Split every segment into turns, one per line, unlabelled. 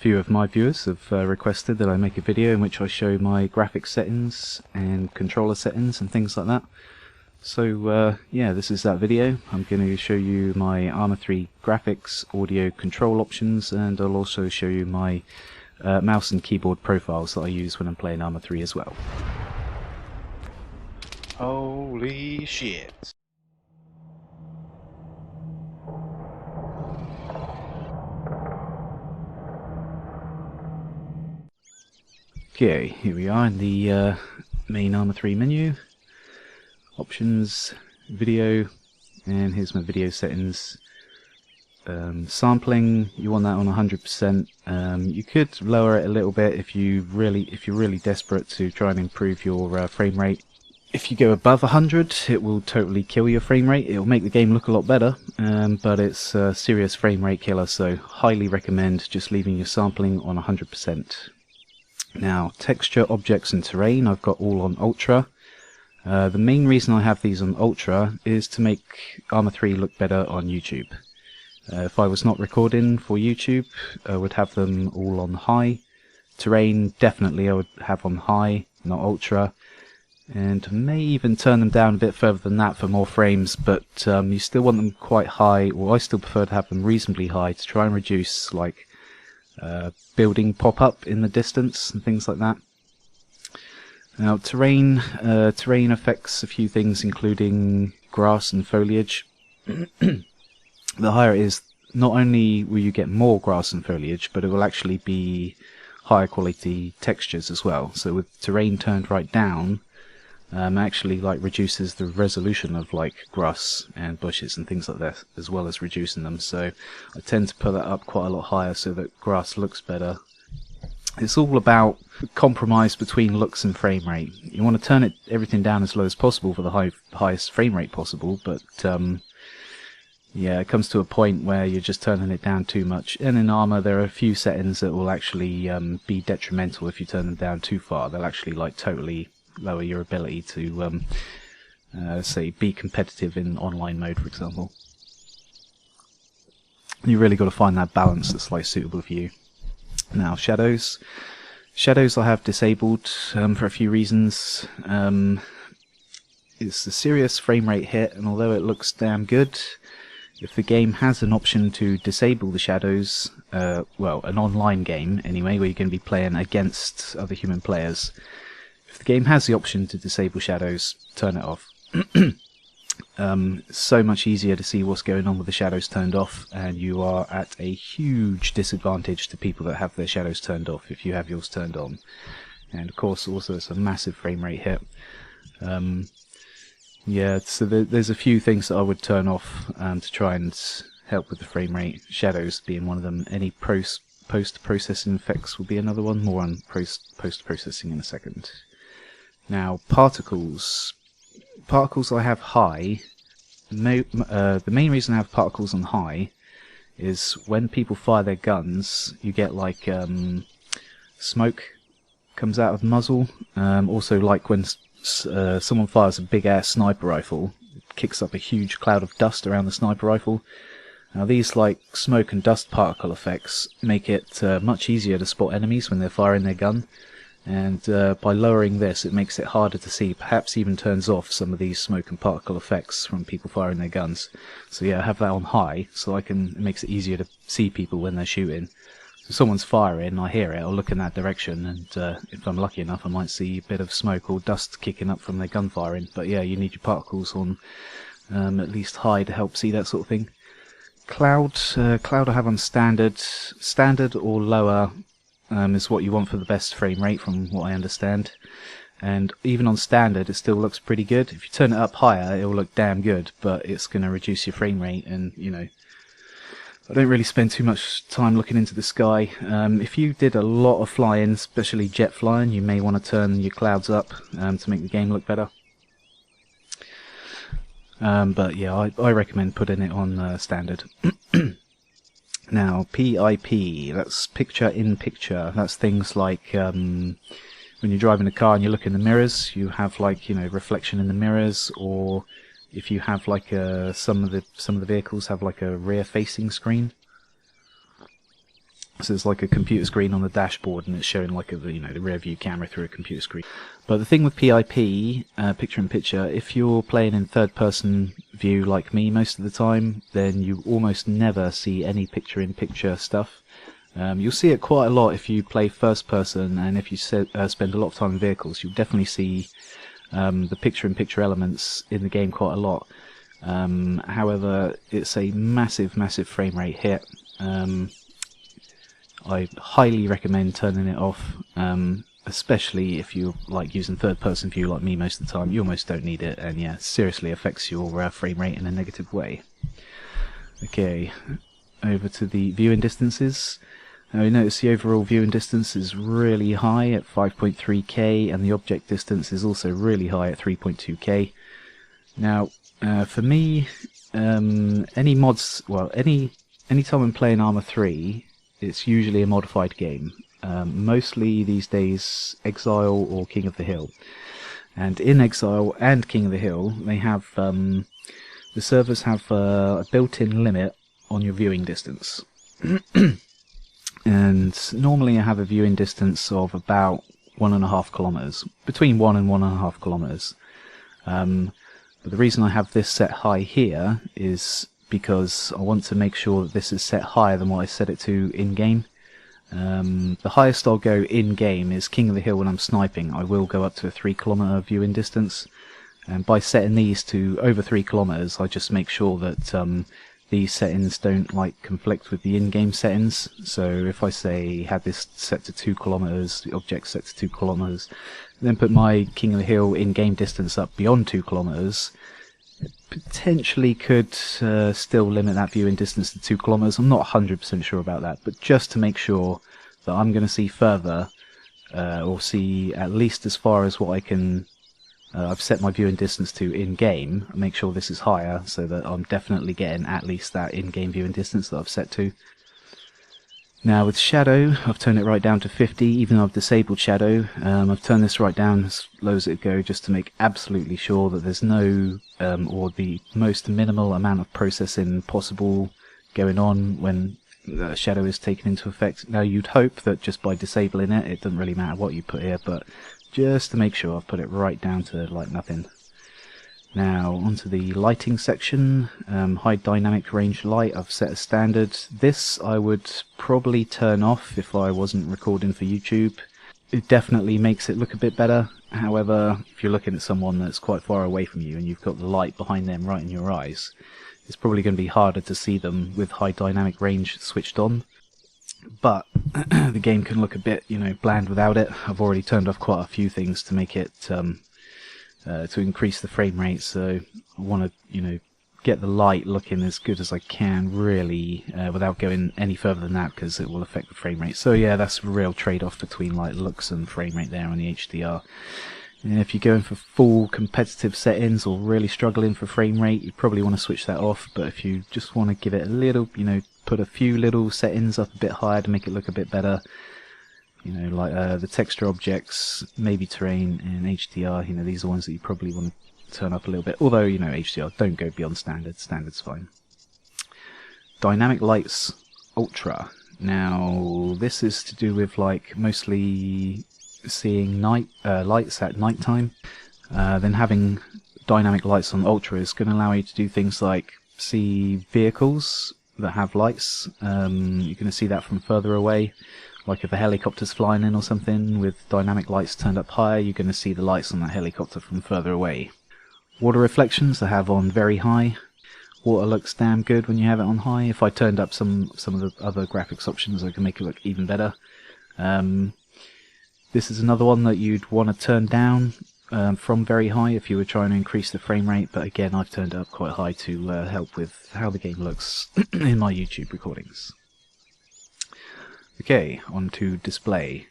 few of my viewers have requested that I make a video in which I show my graphics settings and controller settings and things like that. So yeah, this is that video. I'm going to show you my Arma 3 graphics, audio control options, and I'll also show you my mouse and keyboard profiles that I use when I'm playing Arma 3 as well.
Holy shit.
Okay, here we are in the main Arma 3 menu. Options, video, and here's my video settings. Sampling, you want that on 100%. You could lower it a little bit if you're really desperate to try and improve your frame rate. If you go above 100, it will totally kill your frame rate. It will make the game look a lot better, but it's a serious frame rate killer, so highly recommend just leaving your sampling on 100%. Now, texture, objects and terrain, I've got all on Ultra. The main reason I have these on Ultra is to make Arma 3 look better on YouTube. If I was not recording for YouTube, I would have them all on high. Terrain, definitely I would have on high, not Ultra. And may even turn them down a bit further than that for more frames, but you still want them quite high, or I still prefer to have them reasonably high to try and reduce like building pop-up in the distance and things like that. Now terrain affects a few things, including grass and foliage. The higher it is, not only will you get more grass and foliage, but it will actually be higher quality textures as well. So with terrain turned right down, actually like reduces the resolution of like grass and bushes and things like that, as well as reducing them. So I tend to put that up quite a lot higher so that grass looks better. It's all about compromise between looks and frame rate. You want to turn everything down as low as possible for the highest frame rate possible, but yeah, it comes to a point where you're just turning it down too much. And in Arma, there are a few settings that will actually be detrimental if you turn them down too far. They'll actually like totally lower your ability to say be competitive in online mode, for example. You really got to find that balance that's like suitable for you. Now shadows I have disabled for a few reasons. It's a serious frame rate hit, and although it looks damn good, if the game has an option to disable the shadows, well, an online game anyway, where you're going to be playing against other human players, if the game has the option to disable shadows, turn it off. It's so much easier to see what's going on with the shadows turned off, and you are at a huge disadvantage to people that have their shadows turned off if you have yours turned on. And of course also it's a massive frame rate hit. Yeah, so there's a few things that I would turn off to try and help with the frame rate, shadows being one of them. Any post-processing effects will be another one, more on post-processing in a second. Now, particles I have high. The main reason I have particles on high is when people fire their guns, you get like smoke comes out of the muzzle. Also, like when someone fires a big ass sniper rifle, it kicks up a huge cloud of dust around the sniper rifle. Now these like smoke and dust particle effects make it much easier to spot enemies when they're firing their gun. And by lowering this, it makes it harder to see, perhaps even turns off some of these smoke and particle effects from people firing their guns. So yeah, I have that on high, so it makes it easier to see people when they're shooting. So if someone's firing, I hear it, I'll look in that direction, and if I'm lucky enough I might see a bit of smoke or dust kicking up from their gun firing. But yeah, you need your particles on at least high to help see that sort of thing. Cloud I have on standard or lower. Is what you want for the best frame rate from what I understand, and even on standard it still looks pretty good. If you turn it up higher it will look damn good, but it's going to reduce your frame rate, and you know, I don't really spend too much time looking into the sky. If you did a lot of flying, especially jet flying, you may want to turn your clouds up to make the game look better. But yeah, I recommend putting it on standard. Now, PIP, that's picture in picture. That's things like when you're driving a car and you look in the mirrors, you have like, you know, reflection in the mirrors, or if you have like some of the vehicles have like a rear facing screen. So it's like a computer screen on the dashboard, and it's showing like a, the rear view camera through a computer screen. But the thing with PIP, picture-in-picture, if you're playing in third-person view like me most of the time, then you almost never see any picture-in-picture stuff. You'll see it quite a lot if you play first-person, and if you spend a lot of time in vehicles, you'll definitely see the picture-in-picture elements in the game quite a lot. However, it's a massive, massive frame rate hit. I highly recommend turning it off, especially if you're like using third-person view like me most of the time. You almost don't need it, and yeah, seriously affects your frame rate in a negative way. Okay, over to the viewing distances. Now you notice the overall viewing distance is really high at 5.3K, and the object distance is also really high at 3.2K. Now, for me, any mods, well, any time I'm playing Arma 3, it's usually a modified game. Mostly these days Exile or King of the Hill. And in Exile and King of the Hill, they have the servers have a built-in limit on your viewing distance. And normally I have a viewing distance of about 1.5 kilometers, between 1 and 1.5 kilometers. But the reason I have this set high here is because I want to make sure that this is set higher than what I set it to in-game. The highest I'll go in-game is King of the Hill when I'm sniping. I will go up to a 3 kilometer viewing distance, and by setting these to over 3 kilometers, I just make sure that these settings don't like conflict with the in-game settings. So if I say had this set to 2 kilometers, the object set to 2 kilometers, then put my King of the Hill in-game distance up beyond 2 kilometers, potentially could still limit that viewing distance to 2 kilometers. I'm not 100% sure about that, but just to make sure that I'm going to see further, or see at least as far as what I can, I've set my viewing distance to in-game, make sure this is higher so that I'm definitely getting at least that in-game viewing distance that I've set to. Now with shadow, I've turned it right down to 50, even though I've disabled shadow. I've turned this right down as low as it go, just to make absolutely sure that there's no, or the most minimal amount of processing possible going on when shadow is taken into effect. Now you'd hope that just by disabling it, it doesn't really matter what you put here, but just to make sure I've put it right down to like nothing. Now onto the lighting section. High dynamic range light I've set as standard. This I would probably turn off if I wasn't recording for YouTube. It definitely makes it look a bit better. However, if you're looking at someone that's quite far away from you and you've got the light behind them right in your eyes, it's probably going to be harder to see them with high dynamic range switched on. But the game can look a bit, bland without it. I've already turned off quite a few things to make it to increase the frame rate, so I want to, get the light looking as good as I can, really, without going any further than that, because it will affect the frame rate. So yeah, that's a real trade-off between like looks and frame rate there on the HDR. And if you're going for full competitive settings or really struggling for frame rate, you probably want to switch that off. But if you just want to give it a little, put a few little settings up a bit higher to make it look a bit better, like the texture objects, maybe terrain and HDR, these are ones that you probably want to turn up a little bit. Although, HDR, don't go beyond standard. Standard's fine. Dynamic lights ultra. Now, this is to do with like mostly seeing lights at night time. Then having dynamic lights on ultra is going to allow you to do things like see vehicles that have lights. You're going to see that from further away. Like if a helicopter's flying in or something with dynamic lights turned up higher, you're going to see the lights on that helicopter from further away. Water reflections I have on very high. Water looks damn good when you have it on high. If I turned up some of the other graphics options, I can make it look even better. This is another one that you'd want to turn down from very high if you were trying to increase the frame rate, but again I've turned it up quite high to help with how the game looks in my YouTube recordings. Okay, on to display.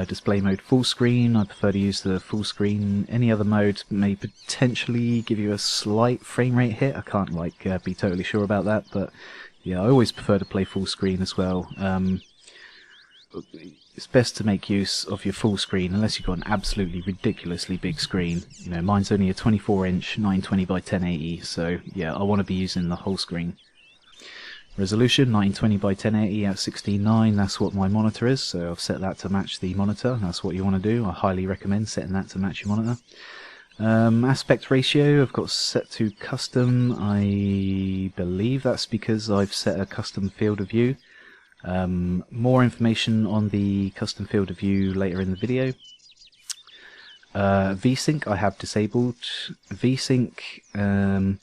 Display mode full screen. I prefer to use the full screen. Any other mode may potentially give you a slight frame rate hit. I can't be totally sure about that, but yeah, I always prefer to play full screen as well. It's best to make use of your full screen unless you've got an absolutely ridiculously big screen. Mine's only a 24-inch 920 by 1080, so yeah, I want to be using the whole screen. Resolution 1920 by 1080 at 16:9. That's what my monitor is, so I've set that to match the monitor. That's what you want to do. I highly recommend setting that to match your monitor. Aspect ratio I've got set to custom. I believe that's because I've set a custom field of view. More information on the custom field of view later in the video. VSync I have disabled. VSync,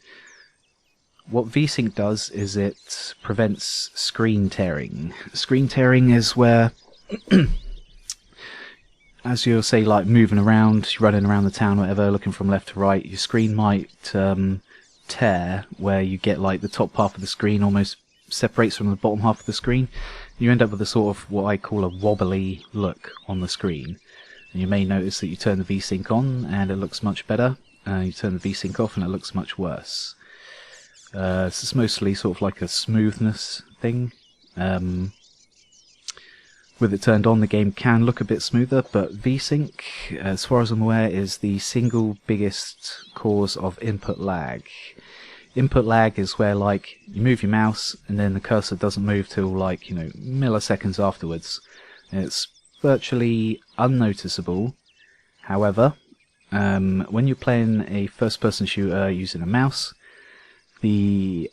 what VSync does is it prevents screen tearing. Screen tearing is where, as you'll say, like moving around, running around the town, whatever, looking from left to right, your screen might tear, where you get like the top half of the screen almost separates from the bottom half of the screen. You end up with a sort of what I call a wobbly look on the screen. And you may notice that you turn the VSync on and it looks much better. You turn the VSync off and it looks much worse. This is mostly sort of like a smoothness thing. With it turned on, the game can look a bit smoother, but VSync, as far as I'm aware, is the single biggest cause of input lag. Input lag is where, like, you move your mouse and then the cursor doesn't move till, like, you know, milliseconds afterwards. It's virtually unnoticeable. However, when you're playing a first-person shooter using a mouse, the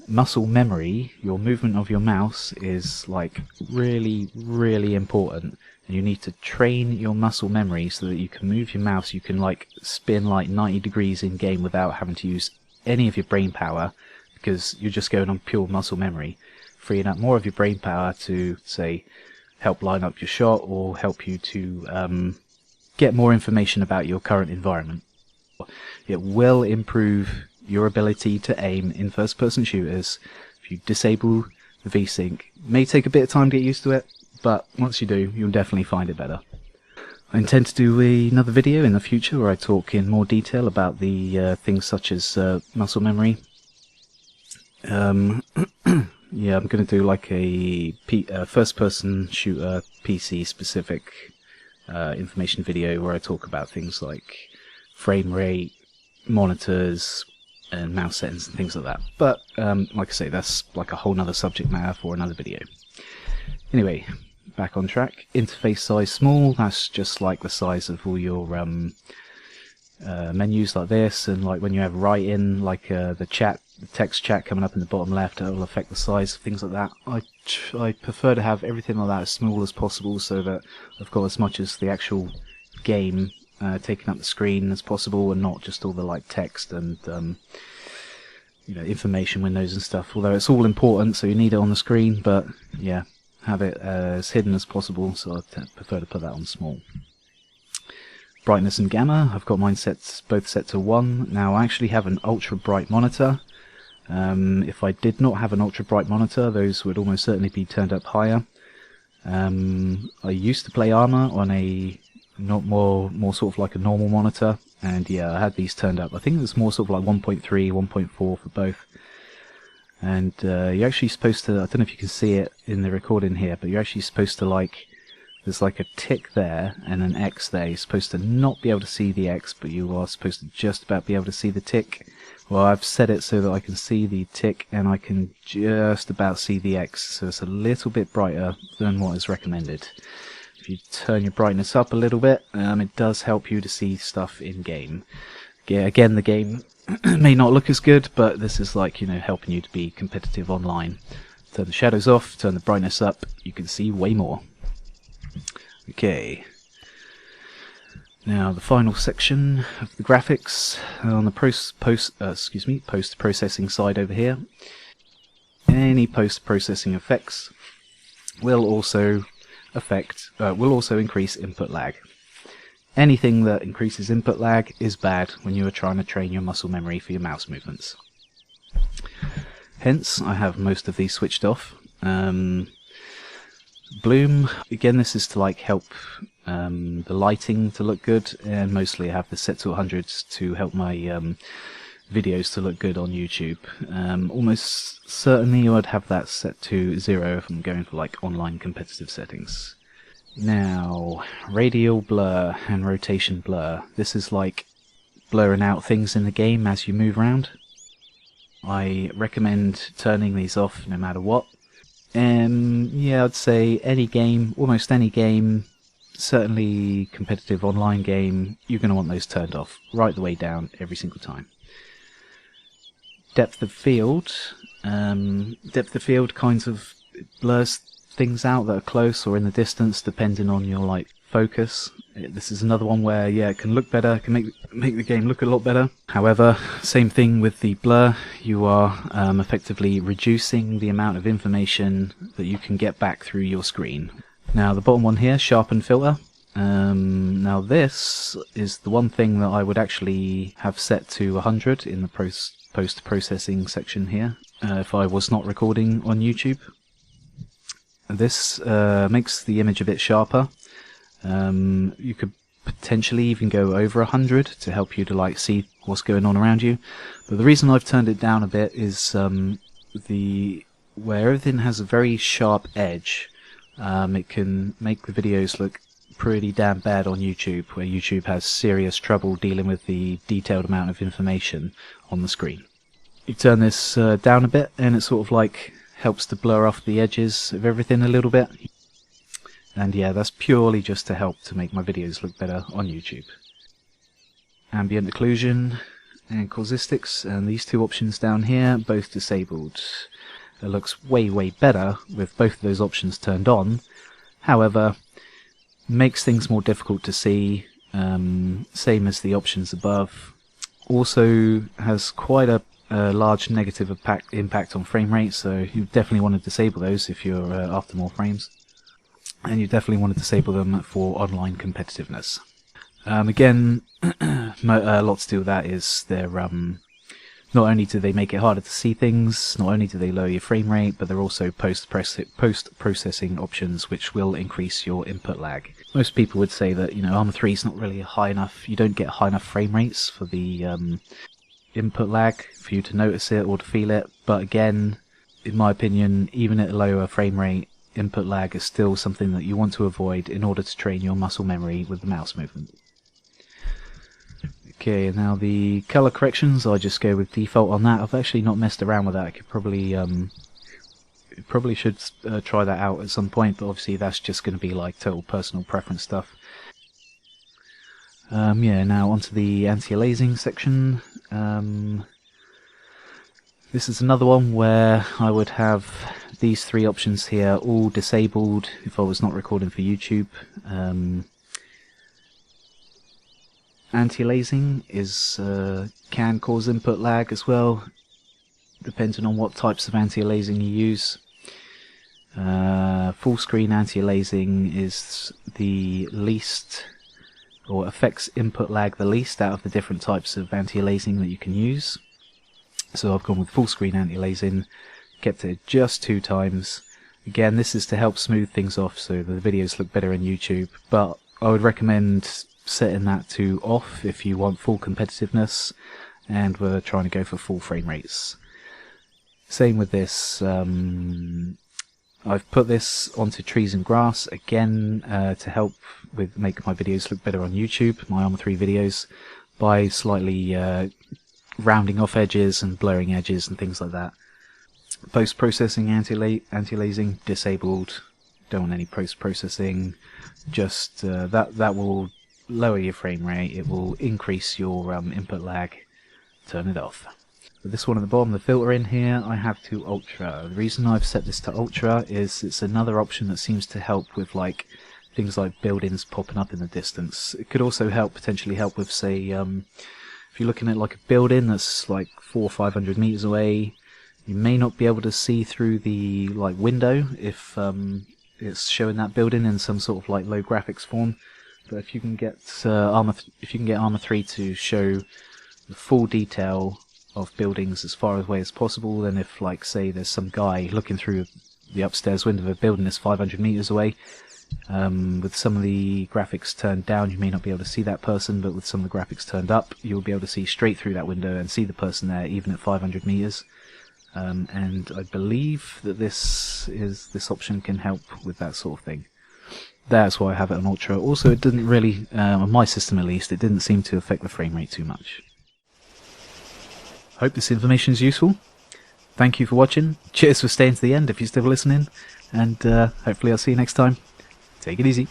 muscle memory, your movement of your mouse, is like really, really important. And you need to train your muscle memory so that you can move your mouse. You can like spin like 90 degrees in game without having to use any of your brain power, because you're just going on pure muscle memory, freeing up more of your brain power to, say, help line up your shot or help you to get more information about your current environment. It will improve your ability to aim in first-person shooters if you disable the VSync. It may take a bit of time to get used to it, but once you do, you'll definitely find it better. I intend to do another video in the future where I talk in more detail about the things such as muscle memory. Yeah, I'm going to do like a first-person shooter PC-specific information video where I talk about things like frame rate, monitors, and mouse settings and things like that. But like I say, that's like a whole nother subject matter for another video. Anyway, back on track. Interface size small, that's just like the size of all your menus like this, and like when you have write-in, like the text chat coming up in the bottom left, it will affect the size of things like that. I prefer to have everything like that as small as possible, so that I've got as much as the actual game taking up the screen as possible, and not just all the like text and you know, information windows and stuff. Although it's all important, so you need it on the screen, but yeah, have it as hidden as possible, so I prefer to put that on small. Brightness and gamma, I've got mine both set to 1. Now I actually have an ultra bright monitor. If I did not have an ultra bright monitor, those would almost certainly be turned up higher. I used to play Arma on a more sort of like a normal monitor, and yeah, I had these turned up. I think it was more sort of like 1.3, 1.4 for both. And you're actually supposed to, I don't know if you can see it in the recording here, but you're actually supposed to, like, there's like a tick there and an X there. You're supposed to not be able to see the X, but you are supposed to just about be able to see the tick. Well, I've set it so that I can see the tick and I can just about see the X, so it's a little bit brighter than what is recommended. If you turn your brightness up a little bit, it does help you to see stuff in game. Yeah, again, the game may not look as good, but this is like, you know, helping you to be competitive online. Turn the shadows off, turn the brightness up, you can see way more. Okay. Now the final section of the graphics on the post-processing side over here. Any post-processing effects will also increase input lag. Anything that increases input lag is bad when you are trying to train your muscle memory for your mouse movements. Hence, I have most of these switched off. Bloom, again, this is to like help the lighting to look good, and mostly I have this set to 100 to help my videos to look good on YouTube. Almost certainly I'd have that set to 0 if I'm going for like online competitive settings. Now, radial blur and rotation blur. This is like blurring out things in the game as you move around. I recommend turning these off no matter what. Yeah, I'd say any game, almost any game, certainly competitive online game, you're going to want those turned off right the way down every single time. Depth of field. Depth of field kind of blurs things out that are close or in the distance depending on your focus. This is another one where it can look better, can make the game look a lot better. However, same thing with the blur, you are effectively reducing the amount of information that you can get back through your screen. Now the bottom one here, sharpen filter. Now this is the one thing that I would actually have set to 100 in the post-processing section here if I was not recording on YouTube. This makes the image a bit sharper. You could potentially even go over 100 to help you to see what's going on around you. But the reason I've turned it down a bit is where everything has a very sharp edge. It can make the videos look pretty damn bad on YouTube, where YouTube has serious trouble dealing with the detailed amount of information on the screen. You turn this down a bit and it sort of helps to blur off the edges of everything a little bit. And yeah, that's purely just to help to make my videos look better on YouTube. Ambient occlusion and causistics, and these two options down here, both disabled. It looks way better with both of those options turned on. However, makes things more difficult to see, same as the options above. Also has quite a large negative impact on frame rate, so you definitely want to disable those if you're after more frames. And you definitely want to disable them for online competitiveness. Again, a lot to do with that is they're not only do they make it harder to see things, not only do they lower your frame rate, but they're also post-processing options which will increase your input lag. Most people would say that Arma 3 is not really high enough. You don't get high enough frame rates for the input lag for you to notice it or to feel it. But again, in my opinion, even at a lower frame rate, input lag is still something that you want to avoid in order to train your muscle memory with the mouse movement. Okay, now the color corrections, I just go with default on that. I've actually not messed around with that. I could probably should try that out at some point, but obviously that's just going to be total personal preference stuff. Yeah, now onto the anti-aliasing section. This is another one where I would have these three options here all disabled if I was not recording for YouTube. Anti-aliasing can cause input lag as well, depending on what types of anti-aliasing you use. Full screen anti-aliasing is the least, or affects input lag the least out of the different types of anti-aliasing that you can use. So I've gone with full screen anti-aliasing, kept it just 2 times. Again, this is to help smooth things off so the videos look better on YouTube, but I would recommend setting that to off if you want full competitiveness and we're trying to go for full frame rates. Same with this. I've put this onto trees and grass again to help with make my videos look better on YouTube, my Arma 3 videos, by slightly rounding off edges and blurring edges and things like that. Post-processing anti-aliasing disabled. Don't want any post-processing. Just that will lower your frame rate. It will increase your input lag. Turn it off. With this one at the bottom, the filter in here, I have to ultra. The reason I've set this to ultra is it's another option that seems to help with things like buildings popping up in the distance. It could also potentially help with, say, if you're looking at a building that's 400 or 500 meters away, you may not be able to see through the window if it's showing that building in some sort of low graphics form. But if you can get Arma 3 to show the full detail of buildings as far away as possible, then if say there's some guy looking through the upstairs window of a building that's 500 meters away, with some of the graphics turned down you may not be able to see that person, but with some of the graphics turned up you'll be able to see straight through that window and see the person there even at 500 meters. And I believe that this option can help with that sort of thing. That's why I have it on ultra. Also, it didn't really, on my system at least, it didn't seem to affect the frame rate too much. Hope this information is useful. thank you for watching. Cheers for staying to the end if you're still listening. And hopefully I'll see you next time. Take it easy.